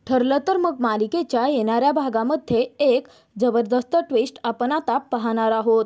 ठरलं तर मग मालिकेच्या येणाऱ्या भागामध्ये एक जबरदस्त ट्विस्ट आपण आता पाहणार आहोत।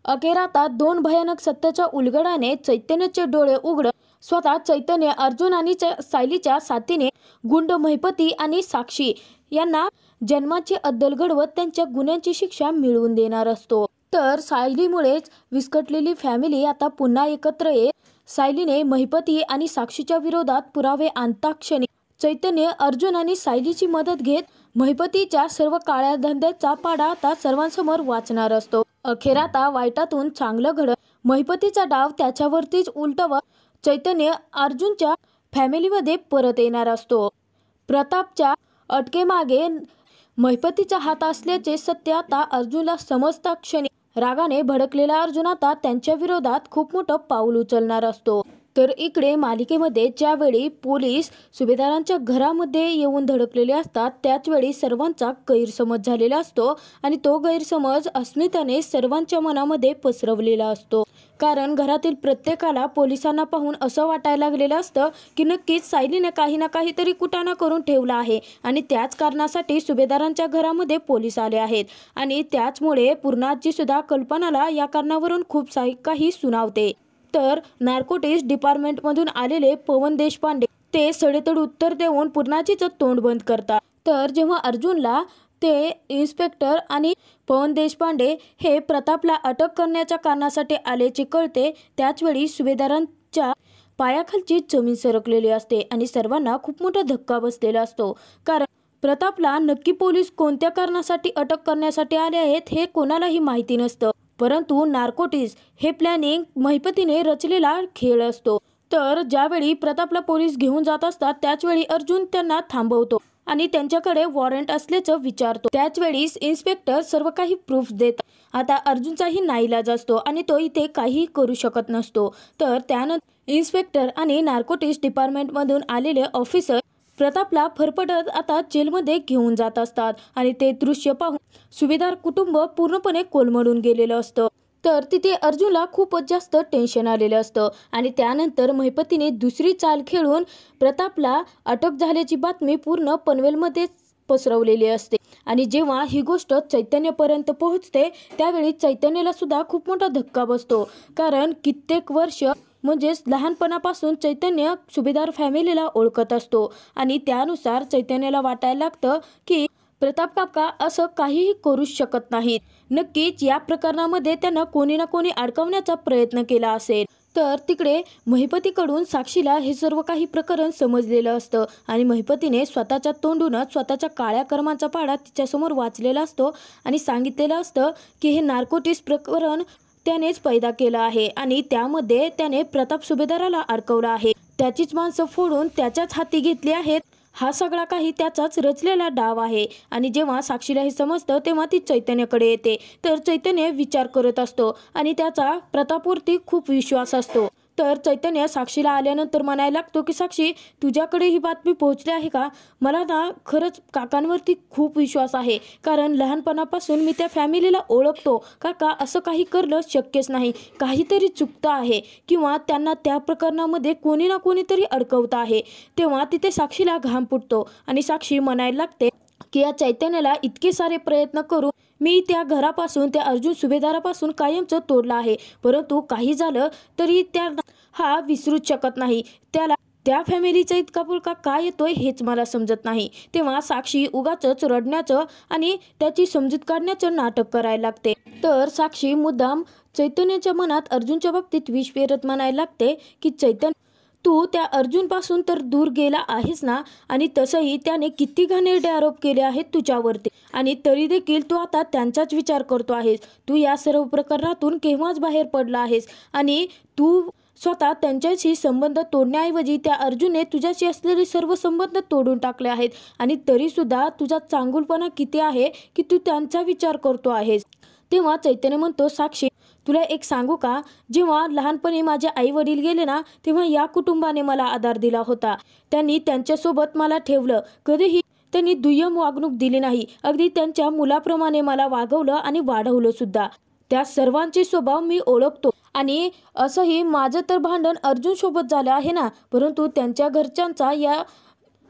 अखेर आता दोन भयानक सत्याच्या उलगडण्याने चैतन्याचे डोळे उघड स्वतः चैतन्य अर्जुन आणि सायलीच्या साथीने गुंड महिपती आणि साक्षी यांना जन्माची अद्दल घडवत त्यांच्या गुन्ह्यांची शिक्षा मिळवून देणार असतो। तर सायलीमुळेच विस्कटलेली फॅमिली आता पुन्हा एकत्र येत सायलीने महिपती आणि साक्षीच्या विरोधात पुरावे आणताक्षणी चैतन्य अर्जुन आणि सायलीची मदत घेत महिपतीच्या सर्व काळ्या धंद्याचा पाडा आता सर्वांसमोर वाचणार असतो। अखेर आता वाईटातून चांगलं घडत महिपतीचा डाव त्याच्यावरतीच उलटवत चैतन्य अर्जुनच्या फॅमिलीमध्ये परत येणार असतो। प्रतापच्या अटकेमागे महिपतीचा हात असल्याचे सत्य आता अर्जुनला समजता क्षणी रागाने भडकलेला अर्जुन आता त्यांच्या विरोधात खूप मोठं पाऊल उचलणार असतो। तर इकडे मालिकेमध्ये ज्यावेळी पोलीस सुभेदारांच्या घरामध्ये येऊन धडकलेले असतात त्याचवेळी सर्वांचा गैरसमज झालेला असतो आणि तो गैरसमज अस्मिताने सर्वांच्या मनामध्ये पसरवलेला असतो। कारण घरातील प्रत्येकाला पोलिसांना पाहून असं वाटायला लागलेलं असतं की नक्कीच सायलीने काही ना काहीतरी कुटाणा करून ठेवला आहे आणि त्याच कारणासाठी सुभेदारांच्या घरामध्ये पोलीस आले आहेत आणि त्याचमुळे पूर्णाची सुद्धा कल्पनाला या कारणावरून खूप काही सुनावते। तर नार्कोटिक्स डिपार्टमेंटमधून आलेले पवन देशपांडे ते सडेतोड उत्तर देऊन पूर्णाचीच तोंड बंद करतात। तर जेव्हा अर्जुनला ते इन्स्पेक्टर आणि पवन देशपांडे हे प्रतापला अटक करण्याच्या कारणासाठी आल्याचे कळते त्याचवेळी सुभेदारांच्या पायाखालची जमीन सरकलेली असते आणि सर्वांना खूप मोठा धक्का बसलेला असतो। कारण प्रतापला नक्की पोलीस कोणत्या कारणासाठी अटक करण्यासाठी आले आहेत हे कोणालाही माहिती नसतं, परंतु नार्कोटिक्स हे प्लॅनिंग महिपतीने रचलेला खेळ असतो। तर ज्यावेळी प्रतापला पोलीस घेऊन जात असतात त्याचवेळी अर्जुन त्यांना थांबवतो आणि त्यांच्याकडे वॉरंट असल्याचं विचारतो। त्याचवेळी इन्स्पेक्टर सर्व काही प्रूफ देतात। आता अर्जुनचाही नाईलाज असतो आणि तो इथे काही करू शकत नसतो। तर त्यानंतर इन्स्पेक्टर आणि नार्कोटिक्स डिपार्टमेंटमधून आलेले ऑफिसर प्रतापला फरफटत आता जेलमध्ये घेऊन जात असतात आणि ते दृश्य पाहून सुभेदार कुटुंब पूर्णपणे कोलमडून गेलेलं असतं। तर तिथे अर्जुनला खूपच जास्त टेन्शन आलेलं असतं आणि त्यानंतर महिपतीने दुसरी चाल खेळून प्रतापला अटक झाल्याची बातमी पूर्ण पनवेलमध्ये पसरवलेली असते आणि जेव्हा ही गोष्ट चैतन्यपर्यंत पोहोचते त्यावेळी चैतन्याला सुद्धा खूप मोठा धक्का बसतो। कारण कित्येक वर्ष म्हणजेच लहानपणापासून चैतन्य सुभेदार फॅमिलीला ओळखत असतो आणि त्यानुसार चैतन्याला वाटायला लागतं की प्रताप काका असं काहीही करू शकत नाहीत। नक्कीच या प्रकरणामध्ये त्यांना कोणी ना कोणी अडकवण्याचा प्रयत्न केला असेल। तर तिकडे महिपतीकडून साक्षीला हे सर्व काही प्रकरण समजलेलं असतं आणि महिपतीने स्वतःच्या तोंडूनच स्वतःच्या काळ्या कर्माचा पाडा तिच्यासमोर वाचलेला असतो आणि सांगितलेलं असतं की हे नार्कोटिक्स प्रकरण त्यानेच पैदा केला आहे आणि त्यामध्ये त्याने प्रताप सुभेदाराला अडकवला आहे, त्याचीच माणसं फोडून त्याच्याच हाती घेतली आहेत, हा सगळा काही त्याचाच रचलेला डाव आहे। आणि जेव्हा साक्षीला हे समजतं तेव्हा ती चैतन्याकडे येते। तर चैतन्य विचार करत असतो आणि त्याचा प्रतापवरती खूप विश्वास असतो। तर चैतन्य साक्षीला आल्यानंतर म्हणायला लागतो की साक्षी तुझ्याकडे ही बातमी पोहोचली आहे का? मला ना खरंच काकांवरती खूप विश्वास आहे, कारण लहानपणापासून मी त्या फॅमिलीला ओळखतो। काका असं काही करणं शक्यच नाही, काहीतरी चुकतं आहे किंवा त्यांना त्या प्रकरणामध्ये कोणी ना कोणीतरी अडकवतं आहे। तेव्हा तिथे साक्षीला घाम फुटतो आणि साक्षी म्हणायला लागते की या चैतन्याला इतके सारे प्रयत्न करून मी त्या घरापासून त्या अर्जुन सुभेदारापासून कायमचं तोडलं आहे, परंतु काही झालं तरी त्या हा विसरूच शकत नाही। त्याला त्या फॅमिलीचा इतका पुळका काय येतोय हेच मला समजत नाही। तेव्हा साक्षी उगाचच रडण्याचं आणि त्याची समजूत काढण्याचं नाटक करायला लागते। तर साक्षी मुद्दाम चैतन्याच्या मनात अर्जुनच्या बाबतीत विष पेरत म्हणायला लागते की चैतन्य तू त्या अर्जुनपासून तर दूर गेला आहेस ना, आणि तसंही त्याने किती घाणेरडे आरोप केले आहेत तुझ्यावरती आणि तरी देखील तू आता त्यांचाच विचार करतो आहेस। तू या सर्व प्रकरणातून केव्हाच बाहेर पडला आहेस आणि तू स्वतः त्यांच्याशी संबंध तोडण्याऐवजी त्या अर्जुनने तुझ्याशी असलेले सर्व संबंध तोडून टाकले आहेत आणि तरीसुद्धा तुझा चांगुलपणा किती आहे की तू त्यांचा विचार करतो आहेस। तेव्हा चैतन्य म्हणतो साक्षी तुला एक सांगू का, जेव्हा लहानपणी माझे आई वडील गेले ना तेव्हा या कुटुंबाने मला आधार दिला होता। त्यांनी त्यांच्यासोबत मला ठेवलं, कधीही त्यांनी दुय्यम वागणूक दिली नाही, अगदी त्यांच्या मुलाप्रमाणे मला वागवलं आणि वाढवलं सुद्धा। त्या सर्वांचे स्वभाव मी ओळखतो आणि असंही माझं तर भांडण अर्जुन सोबत झालं आहे ना, परंतु त्यांच्या घरच्यांचा या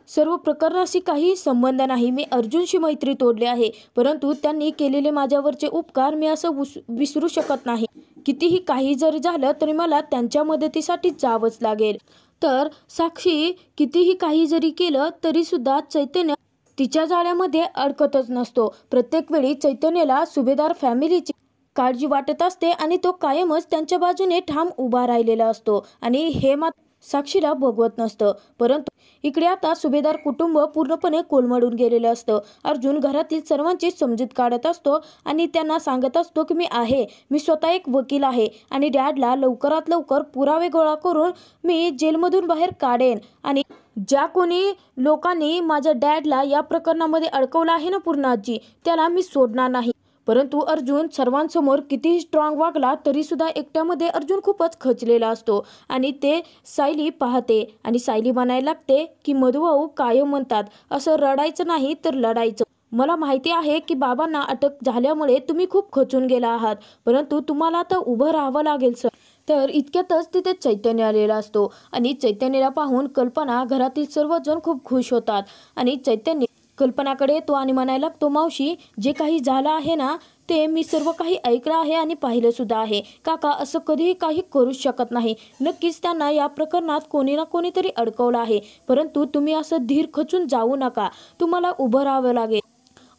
सर्व प्रकरणाशी काही संबंध नाही. मी अर्जुनशी मैत्री तोडली आहे, परंतु त्यांनी केलेले माझ्यावरचे उपकार मी असं विसरू शकत नाही. कितीही काही जरी झालं तरी मला त्यांच्या मदतीसाठी जावंच लागेल. तर साक्षी कितीही काही जरी केलं तरी सुद्धा चैतन्य तिच्या जाळ्यामध्ये अडकतच नसतो. प्रत्येक वेळी चैतन्याला सुभेदार फॅमिलीची काळजी वाटत असते आणि तो कायमच त्यांच्या बाजूने ठाम उभा राहिलेला असतो आणि हे मात्र साक्षीला बघवत नसतं. परंतु इकडे आता सुभेदार कुटुंब पूर्णपणे कोलमडून गेलेलं असतं. अर्जुन घरातील सर्वांची समजूत काढत असतो आणि त्यांना सांगत असतो की मी स्वतः एक वकील आहे आणि डॅडला लवकरात लवकर पुरावे गोळा करून मी जेलमधून बाहेर काढेन आणि ज्या कोणी लोकांनी माझ्या डॅडला या प्रकरणामध्ये अडकवलं आहे ना पूर्णाजी, त्याला मी सोडणार नाही. परंतु अर्जुन सर्वांसमोर कितीही स्ट्रॉंग वागला तरी सुद्धा एकट्यामध्ये अर्जुन खूपच खचलेला असतो आणि ते सायली पाहते आणि सायली म्हणायला लागते की मधुभाऊ कायम म्हणतात असं रडायचं नाही तर लढायचं. मला माहिती आहे की बाबांना अटक झाल्यामुळे तुम्ही खूप खचून गेला आहात, परंतु तुम्हाला आता उभं राहावं लागेल सर. तर इतक्यातच तिथे चैतन्य आलेला असतो आणि चैतन्याला पाहून कल्पना घरातील सर्वजण खूप खुश होतात आणि चैतन्य कल्पनाकडे येतो आणि म्हणायला लागतो, मावशी जे काही झालं आहे ना ते मी सर्व काही ऐकलं आहे आणि पाहिलं सुद्धा आहे. काका असं कधीही काही करूच शकत नाही. नक्कीच त्यांना या प्रकरणात कोणी ना कोणीतरी अडकवलं आहे, परंतु तुम्ही असं धीर खचून जाऊ नका. तुम्हाला उभं राहावं लागेल.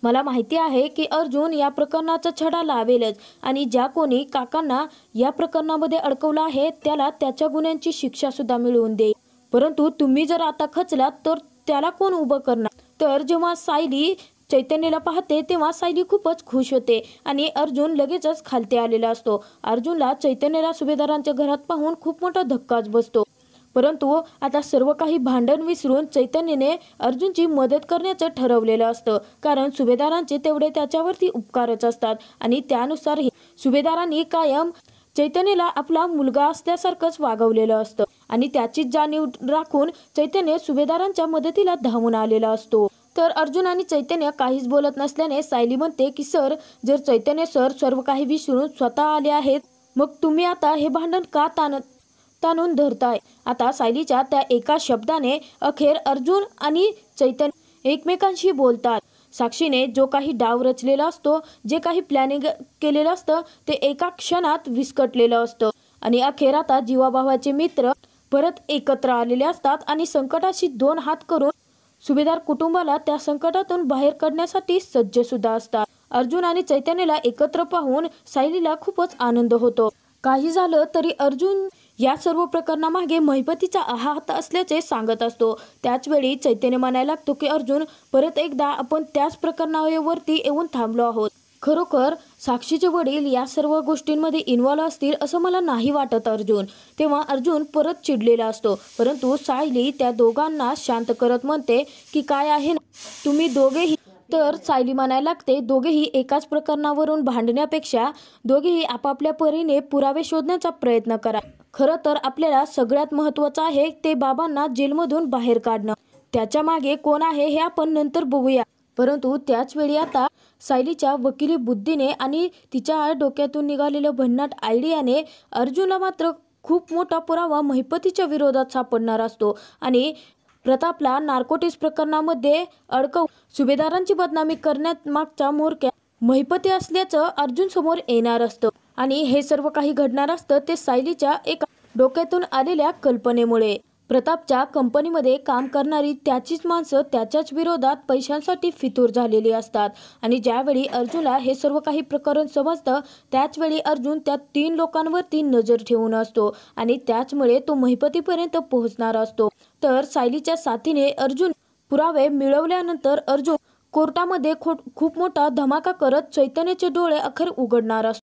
मला माहिती आहे की अर्जुन या प्रकरणाचा छडा लावेलच आणि ज्या कोणी काकांना या प्रकरणामध्ये अडकवलं आहे त्याला त्याच्या गुन्ह्यांची शिक्षा सुद्धा मिळवून देईल. परंतु तुम्ही जर आता खचलात तर त्याला कोण उभं करणार. तर जेव्हा सायली चैतन्याला पाहते तेव्हा सायली खूपच खुश होते आणि अर्जुन लगेचच खालती आलेला असतो. अर्जुनला चैतन्याला सुभेदारांच्या घरात पाहून खूप मोठा धक्काच बसतो. परंतु आता सर्व काही भांडण विसरून चैतन्याने अर्जुनची मदत करण्याचं ठरवलेलं असतं, कारण सुभेदारांचे तेवढे त्याच्यावरती उपकारच असतात आणि त्यानुसारही सुभेदारांनी कायम चैतन्याला आपला मुलगा असल्यासारखंच वागवलेलं असतं आणि त्याचीच जाणीव राखून चैतन्य सुभेदारांच्या मदतीला धावून आलेला असतो. तर अर्जुन आणि चैतन्य काहीच बोलत नसल्याने सायली म्हणते की सर, जर चैतन्य सर सर्व काही विसरून स्वतः आले आहेत मग तुम्ही आता हे भांडण का ताणून धरताय. आता सायलीच्या त्या एका शब्दाने अखेर अर्जुन आणि चैतन्य एकमेकांशी बोलतात. साक्षीने जो काही डाव रचलेला असतो, जे काही प्लॅनिंग केलेलं असतं ते एका क्षणात विस्कटलेलं असतं आणि अखेर आता जीवाभावाचे मित्र परत एकत्र आलेले असतात आणि संकटाशी दोन हात करून सुभेदार कुटुंबाला त्या संकटातून बाहेर काढण्यासाठी सज्ज सुद्धा असतात. अर्जुन आणि चैतन्याला एकत्र पाहून सायलीला खूपच आनंद होतो. काही झालं तरी अर्जुन या सर्व प्रकरणामागे महिपतीचा हात असल्याचे सांगत असतो. त्याचवेळी चैतन्य म्हणायला लागतो की अर्जुन, परत एकदा आपण त्याच प्रकरणावरती येऊन थांबलो आहोत. खरोखर साक्षीचे वडील या सर्व गोष्टींमध्ये इन्व्हॉल्व असतील असं मला नाही वाटत अर्जुन. तेव्हा अर्जुन परत चिडलेला असतो, परंतु सायली त्या दोघांना शांत करत म्हणते की काय आहे ना तुम्ही दोघेही. तर सायली म्हणायला लागते, दोघेही एकाच प्रकरणावरून भांडण्यापेक्षा दोघेही आपापल्या परीने पुरावे शोधण्याचा प्रयत्न करा. खरं तर आपल्याला सगळ्यात महत्त्वाचं आहे ते बाबांना जेलमधून बाहेर काढणं. त्याच्या मागे कोण आहे हे आपण नंतर बघूया. परंतु त्याचवेळी आता सायलीच्या वकिली बुद्धीने आणि तिच्या डोक्यातून निघालेल्या भन्नाट आयडियाने अर्जुनला मात्र खूप मोठा पुरावा महिपतीच्या विरोधात सापडणार असतो आणि प्रतापला नार्कोटिक्स प्रकरणामध्ये अडकवून सुभेदारांची बदनामी करण्यात मागचा म्होरक्या महिपती असल्याचं अर्जुन समोर येणार असतं आणि हे सर्व काही घडणार असतं ते सायलीच्या एका डोक्यातून आलेल्या कल्पनेमुळे. प्रतापच्या कंपनीमध्ये काम करणारी त्याचीच माणसं त्याच्याच विरोधात पैशांसाठी फितूर झालेली असतात आणि ज्यावेळी अर्जुनला हे सर्व काही प्रकरण समजतं त्याचवेळी अर्जुन त्या 3 लोकांवरती नजर ठेवून असतो आणि त्याचमुळे तो महिपतीपर्यंत पोहोचणार असतो. तर सायलीच्या साथीने अर्जुन पुरावे मिळवल्यानंतर अर्जुन कोर्टामध्ये खूप मोठा धमाका करत चैतन्याचे डोळे अखेर उघडणार असतो.